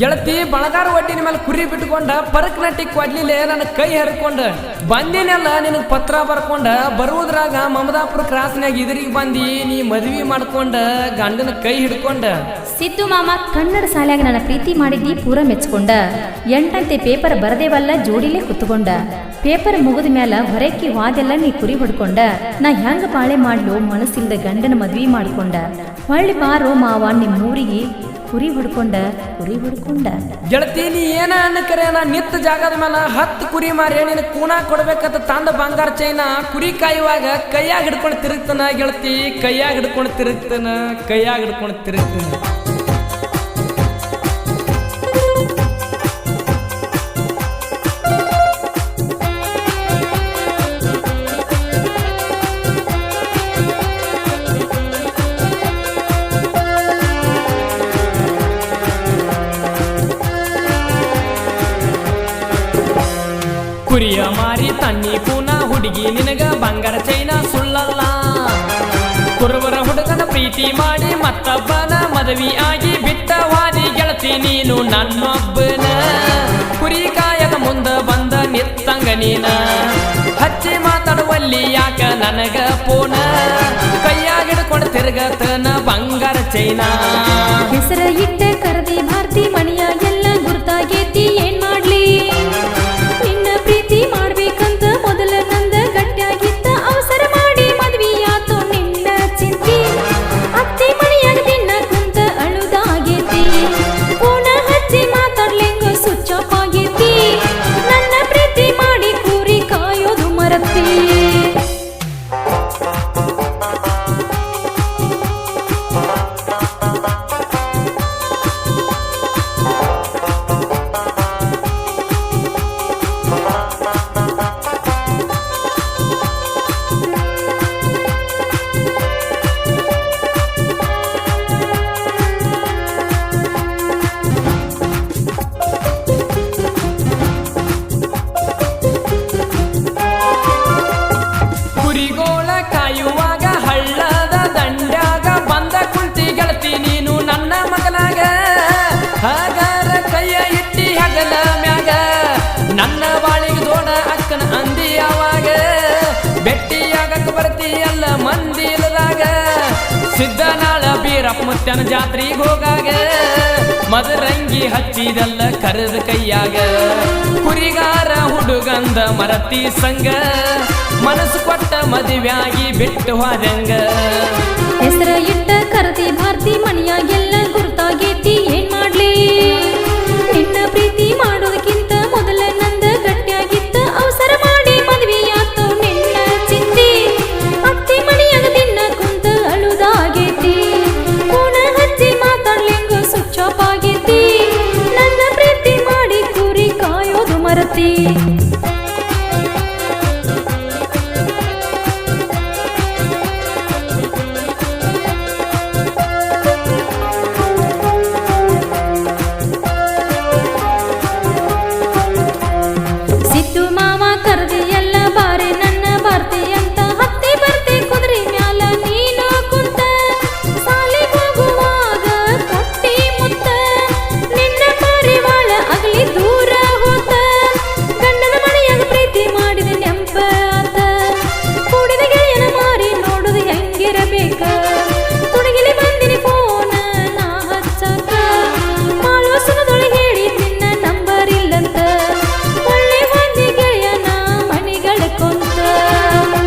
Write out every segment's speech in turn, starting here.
ಗೆಳತಿ ಬಣಗಾರ ಒಡ್ಡಿನ ಮೇಲೆ ಕುರಿ ಬಿಟ್ಕೊಂಡ ಪರಕ್ ನಟ್ಟಿ ಕೊಡ್ಲಿಲ್ಲ ನನ್ನ ಕೈ ಹರ್ಕೊಂಡ ಬಂದಿನೆಲ್ಲ ನಿನಗೆ ಪತ್ರ ಬರ್ಕೊಂಡ ಬರುವುದ್ರಾಗ ಮಮದಾಪುರ ಕ್ರಾಸ್ನ್ಯಾಗ ಇದ್ರಿಗೆ ಬಂದಿ ನೀ ಮದ್ವಿ ಮಾಡ್ಕೊಂಡ ಗಂಡನ ಕೈ ಹಿಡ್ಕೊಂಡ. ಸಿದ್ದು ಮಾಮ ಕನ್ನಡ ಶಾಲ್ಯಾಗ ನನ್ನ ಪ್ರೀತಿ ಮಾಡಿದ್ದಿ ಪೂರ ಮೆಚ್ಕೊಂಡ. 8 ಪೇಪರ್ ಬರದೇವಲ್ಲ ಜೋಡಿಲೇ ಕುತ್ಕೊಂಡ. ಪೇಪರ್ ಮುಗಿದ ಮ್ಯಾಲ ಹೊರಕ್ಕಿ ವಾದೆಲ್ಲ ನೀ ಕುರಿ ಹೊಡ್ಕೊಂಡ. ನಾ ಹೆಂಗ ಬಾಳೆ ಮಾಡ್ಲು ಮನಸ್ಸಿಲ್ದ ಗಂಡನ ಮದ್ವಿ ಮಾಡ್ಕೊಂಡ. ಹೊಳ್ಳಿ ಬಾರೋ ಮಾವ ನಿಮ್ಮೂರಿಗೆ ಕುರಿ ಹೊಡ್ಕೊಂಡ. ಗೆಳತಿ ನೀ ಏನ ಅನ್ನಕರೆ ನಾ ನಿತ್ತ ಜಾಗದ ಮೇಲೆ 10 ಕುರಿ ಮಾರಿ ನಿನ್ನ ಕೂನ ಕೊಡ್ಬೇಕಂತ ತಂದ ಬಂಗಾರ ಚೈನ ಕುರಿ ಕಾಯುವಾಗ ಕೈಯಾಗ ಹಿಡ್ಕೊಂಡು ತಿರುಗ್ತಾನ ಗೆಳತಿ, ಕೈಯಾಗ ಹಿಡ್ಕೊಂಡು ತಿರುಗ್ತಾನ. ಕುರಿಯ ಮಾರಿ ತನ್ನಿ ಕೂನ ಹುಡುಗಿ ನಿನಗ ಬಂಗಾರ ಚೈನ ಸುಳ್ಳಲ್ಲ. ಕುರುಬರ ಹುಡುಗನ ಪ್ರೀತಿ ಮಾಡಿ ಮತ್ತೊಬ್ಬನ ಮದುವೆ ಆಗಿ ಬಿಟ್ಟವಾದಿ ಗೆಳತಿ ನೀನು ನನ್ನೊಬ್ಬನ. ಕುರಿ ಕಾಯದ ಮುಂದ ಬಂದ ನಿತ್ತಂಗ ನೀನ ಹಚ್ಚಿ ಮಾತಾಡುವಲ್ಲಿ ಯಾಕ ನನಗ ಪೋನ. ಕೈಯಾಗ ಹಿಡ್ಕೊಂಡು ತಿರುಗತನ ಬಂಗಾರ ಚೈನ. ಹೆಸರ ಇಟ್ಟ ಕರದಿ ಭಾರತಿ ಮಣಿಯ ಎಲ್ಲ ಗುರ್ತಾಗೇತಿ ಏನ್ ಮಾಡ್ಲಿ. ಪ್ರೀತಿ ಮಾಡ್ಬೇಕಂತ ಮೊದಲ ನಂದ ಗಟ್ಟಿಯಾಗಿತ್ತ ಅವಸರ ಮಾಡಿ ಮದ್ವಿಯಾತೋ ನಿನ್ನ ಚಿಂತಿ. ಅತ್ತಿ ಮನೆಯಾಗ ದಿನ ಕುಂತ ಅಳುದಾಗೇತಿ. ಫೋನ ಹಚ್ಚಿ ಮಾತಾಡ್ಲೆಂಗ ಸ್ವಿಚ್ ಆಫ್ ಆಗೇತಿ. ನನ್ನ ಪ್ರೀತಿ ಮಾಡಿ ಕೂರಿ ಕಾಯೋದು ಮರತಿ. ಹಾಗಾರ ಕೈಯ ಇಟ್ಟಿ ಹಗಲ ಮ್ಯಾಗ ನನ್ನ ಬಾಳಿಗೆ ದೋಣ ಅಕ್ಕನ ಅಂದಿ ಯಾವಾಗ. ಬೆಟ್ಟಿಯಾಗಕ್ಕೆ ಬರ್ತೀಯಲ್ಲ ಮಂದಿ ಇಲ್ಲದಾಗ. ಸಿದ್ದನಾಳ ಬೀರಪ್ಪ ಮುತ್ಯನ ಜಾತ್ರೆಗೆ ಹೋಗಾಗ ಮದರಂಗಿ ಹಚ್ಚಿದಲ್ಲ ಕರೆದ ಕೈಯಾಗ. ಕುರಿಗಾರ ಹುಡುಗಂದ ಮರತಿ ಸಂಗ ಮನಸ್ಸು ಕೊಟ್ಟ ಮದುವೆಯಾಗಿ ಬಿಟ್ಟು ಹೋದಂಗ. ಹೆಸರ ಇಟ್ಟ ಕರದಿ ಭಾರತಿ ಮಣಿಯಾಗೆಲ್ಲ ಗುರ್ತಾಗೇತಿ ಏನ್ ಮಾಡ್ಲಿ. ನಿನ್ನ ಪ್ರೀತಿ ಮಾಡೋದಕ್ಕಿಂತ ಮೊದಲ ನಂದ ಗಟ್ಟಿಯಾಗಿತ್ತ ಅವಸರ ಮಾಡಿ ಮದ್ವಿಯಾತೋ ನಿನ್ನ ಚಿಂತಿ. ಅತ್ತಿ ಮಣಿಯಾಗ ದಿನ ಕುಂತ ಅಳುದಾಗೇತಿ. ಫೋನ ಹಚ್ಚಿ ಮಾತಾಡ್ಲೆಂಗ ಸ್ವಿಚ್ ಆಫ್ ಆಗೇತಿ. ನನ್ನ ಪ್ರೀತಿ ಮಾಡಿ ಕೂರಿ ಕಾಯೋದು ಮರತಿ.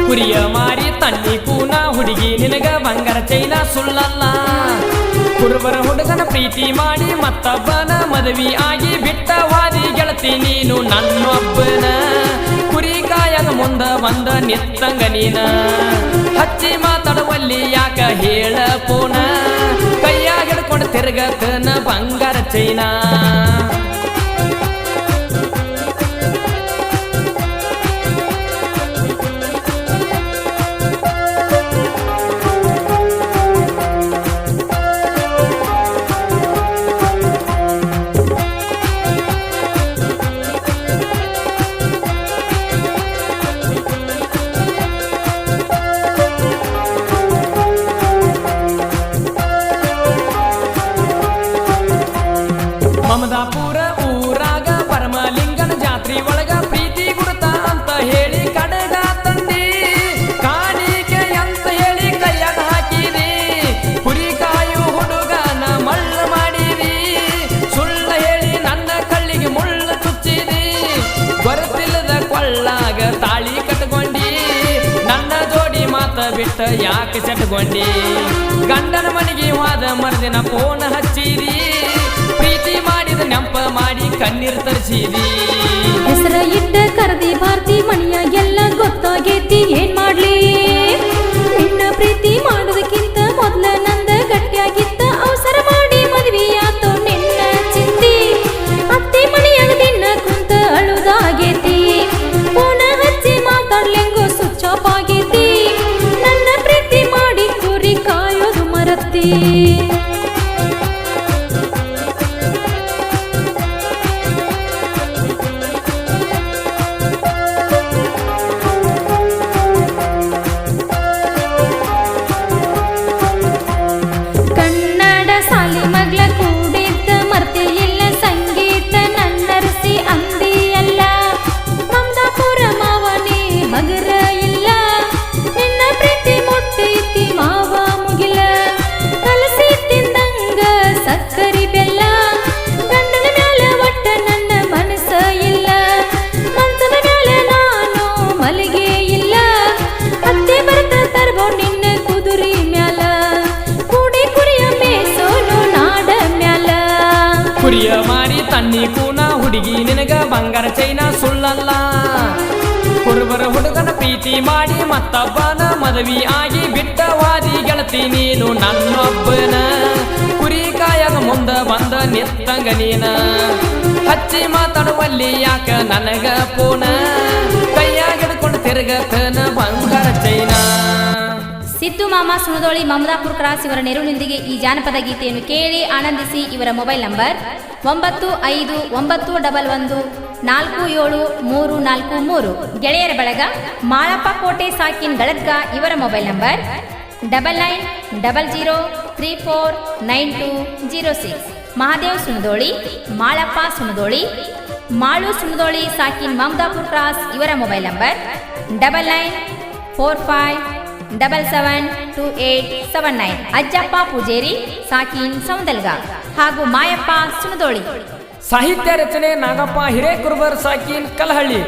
ಕುರಿಯ ಮಾರಿ ತನ್ನಿ ಕೂನ ಹುಡುಗಿ ನಿನಗ ಬಂಗಾರ ಚೈನ ಸುಳ್ಳಲ್ಲ. ಕುರುಬರ ಹುಡುಗನ ಪ್ರೀತಿ ಮಾಡಿ ಮತ್ತೊಬ್ಬನ ಮದುವೆ ಆಗಿ ಬಿಟ್ಟವಾದಿ ಗೆಳತಿ ನೀನು ನನ್ನೊಬ್ಬನ. ಕುರಿ ಕಾಯದ ಮುಂದ ಬಂದ ನಿತ್ತಂಗ ನೀನ ಹಚ್ಚಿ ಮಾತಾಡುವಲ್ಲಿ ಯಾಕ ಹೇಳ ಪೋನ. ಕೈಯಾಗ ಹಿಡ್ಕೊಂಡು ತಿರುಗತನ ಬಂಗಾರ ಚೈನ. ಮಮದಾಪುರ ಊರಾಗ ಪರಮಲಿಂಗನ ಜಾತ್ರಿ ಒಳಗ ಪ್ರೀತಿ ಗುರುತ ಅಂತ ಹೇಳಿ ಕಡೆಗ ತಂದಿ ಕಾಣಿಕೆ ಅಂತ ಹೇಳಿ ಕೈಯಾಗ ಹಾಕಿರಿ ಕುರಿಕಾಯು ಹುಡುಗನ ಮಳ್ಳ ಮಾಡಿರಿ ಸುಳ್ಳ ಹೇಳಿ ನನ್ನ ಕಳ್ಳಿಗೆ ಮುಳ್ಳ ಚುಚ್ಚಿರಿ ಗೊರತಿಲ್ಲದ ಕೊಳ್ಳಾಗ ತಾಳಿ ಕಟ್ಕೊಂಡಿ ನನ್ನ ಜೋಡಿ ಮಾತ ಬಿಟ್ಟ ಯಾಕೆ ಸೆಟ್ಕೊಂಡಿ ಗಂಡನ ಮನೆಗೆ ಹೋದ ಮರುದಿನ ಫೋನ್ ಹಚ್ಚಿರಿ ಪ್ರೀತಿ ಮಾಡಿದ ನೆಂಪ ಮಾಡಿ ಕಣ್ಣೀರ್ ತರಿಸಿದಿ ಹೆಸರ ಇಟ್ಟ ಕರದಿ ಭಾರತಿ ಮನೆಯ ಎಲ್ಲ ಗೊತ್ತಾಗೈತಿ ಏನ್ ಮಾಡ್ಲಿ ನಿನ್ನ ಪ್ರೀತಿ ಮಾಡೋದಕ್ಕಿಂತ ಮೊದ್ಲ ನಂದ ಗಟ್ಟಿಯಾಗಿತ್ತ ಅವಸರ ಮಾಡಿ ಮದ್ವಿಯಾತೋ ನಿನ್ನ ಚಿಂದಿ ಅತ್ತೆ ಮನೆಯಾಗ ದಿನ ಕುಂತ ಅಳುದಾಗೈತಿ ಫೋನ ಹಚ್ಚಿ ಮಾತಾಡ್ಲೆಂಗೋ ಸ್ವಿಚ್ ಆಫ್ ಆಗೈತಿ ನನ್ನ ಪ್ರೀತಿ ಮಾಡಿ ಕುರಿ ಕಾಯೋದು ಮರತಿ ಕುರಿಯ ಮಾರಿ ತನ್ನಿ ಕೂನ ಹುಡುಗಿ ನಿನಗ ಬಂಗಾರ ಚೈನ ಸುಳ್ಳಲ್ಲ ಕುರುಬರ ಹುಡುಗನ ಪ್ರೀತಿ ಮಾಡಿ ಮತ್ತೊಬ್ಬನ ಮದುವೆ ಆಗಿ ಬಿಟ್ಟವಾದಿ ಗೆಳತಿ ನೀನು ನನ್ನೊಬ್ಬನ ಕುರಿ ಕಾಯಾಗ ಮುಂದ ಬಂದ ನಿತ್ತಂಗ ನೀನ ಹಚ್ಚಿ ಮಾತಾಡುವಲ್ಲಿ ಯಾಕ ನನಗ ಪೋನ ಕೈಯಾಗ ಹಿಡ್ಕೊಂಡು ತಿರುಗತನ ಬಂಗಾರ ಚೈನ. ಸಿದ್ದು ಮಾಮ ಸುಣದೋಳಿ ಮಮದಾಪುರ ಕ್ರಾಸ್ ಇವರ ನೆರವಿನೊಂದಿಗೆ ಈ ಜಾನಪದ ಗೀತೆಯನ್ನು ಕೇಳಿ ಆನಂದಿಸಿ. ಇವರ ಮೊಬೈಲ್ ನಂಬರ್ 9591114743. ಗೆಳೆಯರ ಬಳಗ ಮಾಳಪ್ಪ ಕೋಟೆ ಸಾಕಿನ್ ಗಳದ್ಗ ಇವರ ಮೊಬೈಲ್ ನಂಬರ್ 9990349206. ಮಹಾದೇವ್ ಸುಣದೋಳಿ, ಮಾಳಪ್ಪ ಸುಣದೋಳಿ, ಮಾಳು ಸುಣದೋಳಿ ಸಾಕಿನ್ ಮಮದಾಪುರ ಕ್ರಾಸ್ ಇವರ ಮೊಬೈಲ್ ನಂಬರ್ 9945772879. ಅಜ್ಜಪ್ಪ ಪೂಜೇರಿ ಸಾಕಿನ್ ಸೌಂದಲ್ಗ ಹಾಗೂ ಮಾಯಪ್ಪ ಸುಣದೋಳಿ. ಸಾಹಿತ್ಯ ರಚನೆ ನಾಗಪ್ಪ ಹಿರೇಕುರುಬರ್ ಸಾಕಿನ್ ಕಲಹಳ್ಳಿ.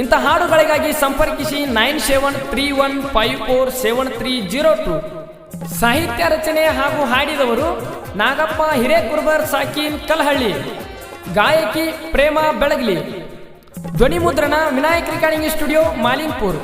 ಇಂಥ ಹಾಡುಗಳಿಗಾಗಿ ಸಂಪರ್ಕಿಸಿ 9731547302. ಸಾಹಿತ್ಯ ರಚನೆ ಹಾಗೂ ಹಾಡಿದವರು ನಾಗಪ್ಪ ಹಿರೇಕುರುಬರ್ ಸಾಕಿನ್ ಕಲಹಳ್ಳಿ. ಗಾಯಕಿ ಪ್ರೇಮ ಬೆಳಗಲಿ. ಧ್ವನಿ ಮುದ್ರಣ ವಿನಾಯಕ್ ರೆಕಾರ್ಡಿಂಗ್ ಸ್ಟುಡಿಯೋ ಮಾಲಿಂಗ್ಪುರ್.